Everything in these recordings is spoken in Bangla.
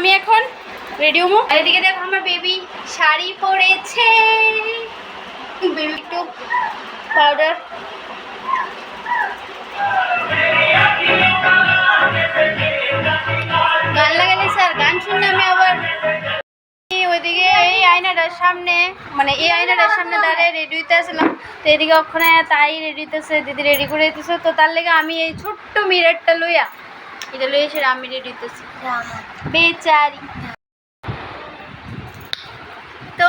আমি এখন রেডি হবো। এদিকে দেখো আমার বেবি শাড়ি পরেছে, বেবি একটু পাউডার। গান লাগালে স্যার, গান শুনলে আমি আবার ওইদিকে এই আয়নাটার সামনে, মানে এই আয়নাটার সামনে দাঁড়িয়ে রেডি হইতে আসলাম। তো এদিকে ওখানে তাই রেডি হইতেছে, দিদি রেডি করে দিতেছে। তো তার লেগে আমি এই ছোট্ট মিররটা লইয়া, এটা লইয়া সেটা আমি রেডি হইতেছি বেচারি। তো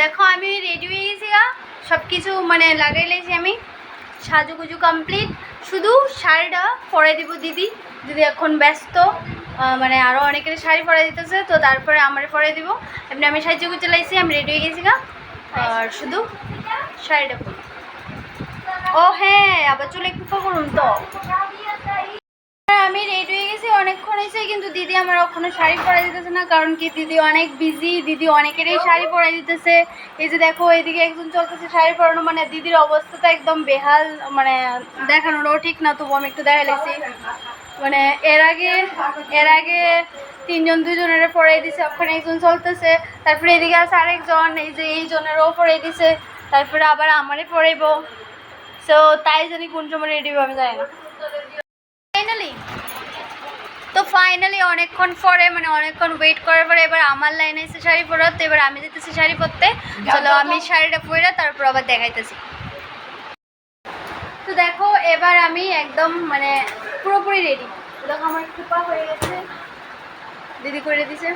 দেখো আমি রেডি হয়ে গেছি, সব কিছু মানে লাগাই লাইছি, আমি সাজুগুজু কমপ্লিট। শুধু শাড়িটা পরাই দিব দিদি, দিদি এখন ব্যস্ত, মানে আরও অনেকের শাড়ি পরাই দিতেছে। তো তারপরে আমার পরাই দিব। এমনি আমি সাজুগুজু লাইছি, আমি রেডি হয়ে গেছি আর শুধু শাড়িটা পরি। ও হ্যাঁ, আবার চলে একটু করুন। তো আমি রেডি হয়ে গেছি, অনেকক্ষণ হয়েছে, কিন্তু দিদি আমার ওখানে শাড়ি পরাই দিতেছে না। কারণ কি, দিদি অনেক বিজি, দিদি অনেকেরই শাড়ি পরাই দিতেছে। এই যে দেখো এদিকে একজন চলতেছে শাড়ি পরানো, মানে দিদির অবস্থাটা একদম বেহাল, মানে দেখানোরও ঠিক না। তবু আমি একটু দেখা লেছি, মানে এর আগে তিনজন দুজনের পরাই দিছে, ওখানে একজন চলতেছে। তারপরে এদিকে আছে আরেকজন, এই যে এই জনেরও পরাই দিছে, তারপরে আবার আমারে পরাইব। সো তাই জানি কোন সময় রেডি হবে আমি জানি না। ফাইনালি অনেকক্ষণ পরে, মানে অনেকক্ষণ ওয়েট করার পরে এবার আমার লাইনে এসে শাড়ি পরাতে। এবার আমি যেতেছি শাড়ি পরতে। চলো আমি শাড়িটা পরে তারপর আবার দেখাইতেছি। তো দেখো এবার আমি একদম মানে পুরোপুরি রেডি। দেখো আমার খোপা হয়ে গেছে, দিদি করে দিছে,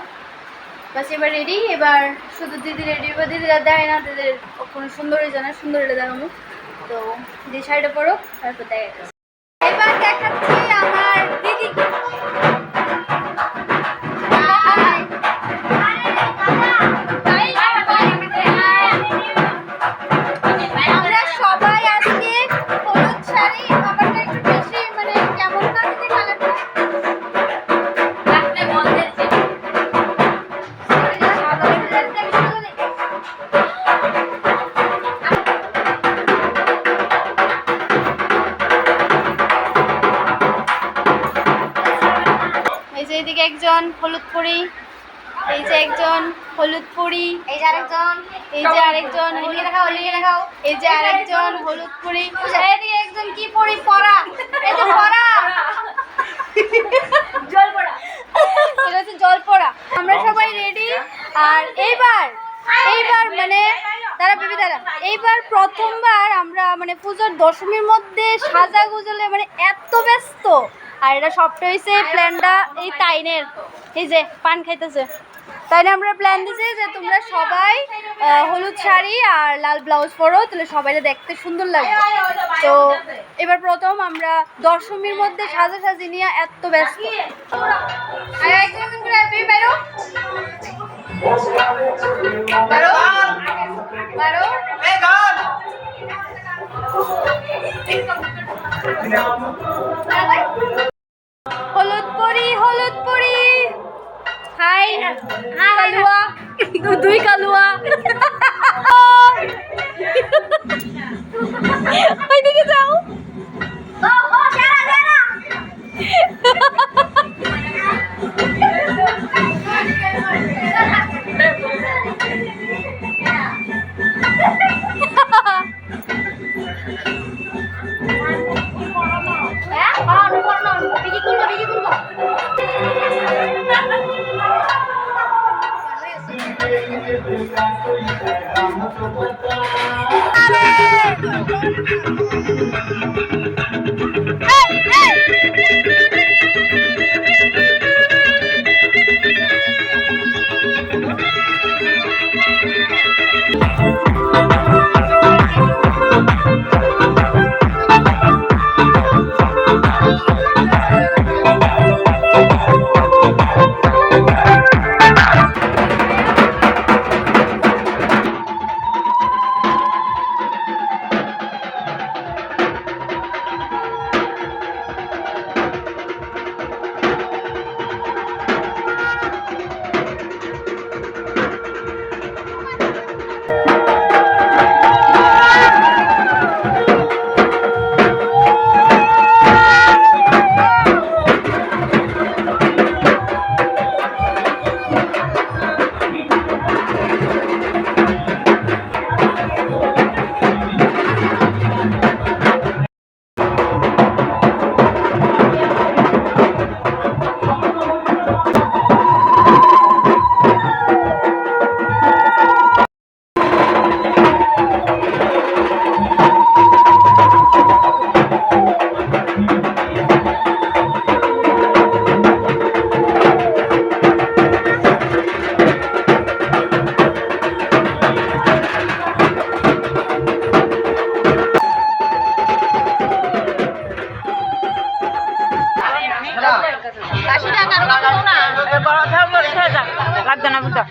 বাস এবার রেডি। এবার শুধু দিদি রেডি হবে, দিদিরা দেয় না, দিদির কোনো সুন্দরই জানা, সুন্দর এটা দেখাবো। তো দিদি শাড়িটা পরো, তারপর দেখাইতেছি। এবার দেখাচ্ছি আমার দিদি। আমরা সবাই আজকে হলুদ শাড়ি, আমারটা একটু বেশি মানে কেমন না দিদি কালারটা এদিকে একজন হলুদ পরি, এই যে একজন হলুদ পরি, এই যে আরেকজন, এই যে আরেকজন এই যে আরেকজন হলুদ পরি, এদিকে একজন কি পরি পরা, এই যে পরা জল পরা, এটা হচ্ছে জল পরা। আমরা সবাই রেডি। আর এইবার মানে তারা বেবি তারা এইবার প্রথমবার আমরা মানে পুজোর দশমীর মধ্যে সাজা গুজলে মানে এত ব্যস্ত। আর এটা সবটা হয়েছে প্ল্যানটা এই তাইনের, এই যে পান খাইতেছে, তাই না আমরা প্ল্যান দিছি যে তোমরা সবাই হলুদ শাড়ি আর লাল ব্লাউজ পরো, তাহলে সবাই দেখতে সুন্দর লাগবে। তো এবার প্রথম আমরা দশমীর মধ্যে সাজাসাজি নিয়ে এত ব্যস্ত। হলুদ পরি, হলুদ পরি, হাই কালুয়া, দুই কালুয়া ওইদিকে যাও। লাগবে না বুঝতে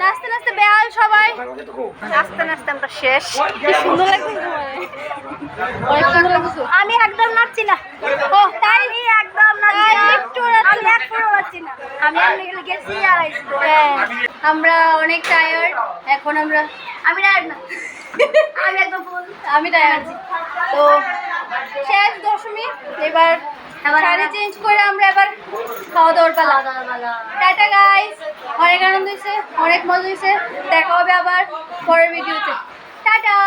নাচতে নাচতে বেহাল সবাই, নাচতে নাচতে আমরা শেষ। কি সুন্দর লাগছে, অনেক সুন্দর লাগছে। আমি একদম নাচছি না। ও তাই একদম নাচছি না, একটু নাচছি না। আমি গেছি আর আইছি। আমরা অনেক টায়ার্ড এখন। আমি টায়ার্ড না, আমি একদম ফুল, আমি টায়ার্ড। তো শেষ দশমী, এবার শাড়ি চেঞ্জ করে আমরা এবার খাওয়া দাওয়ার পালা। টাটা গাইস, অনেক আনন্দ হয়েছে, অনেক মজা হয়েছে। দেখা হবে আবার পরের ভিডিওতে। টাটা।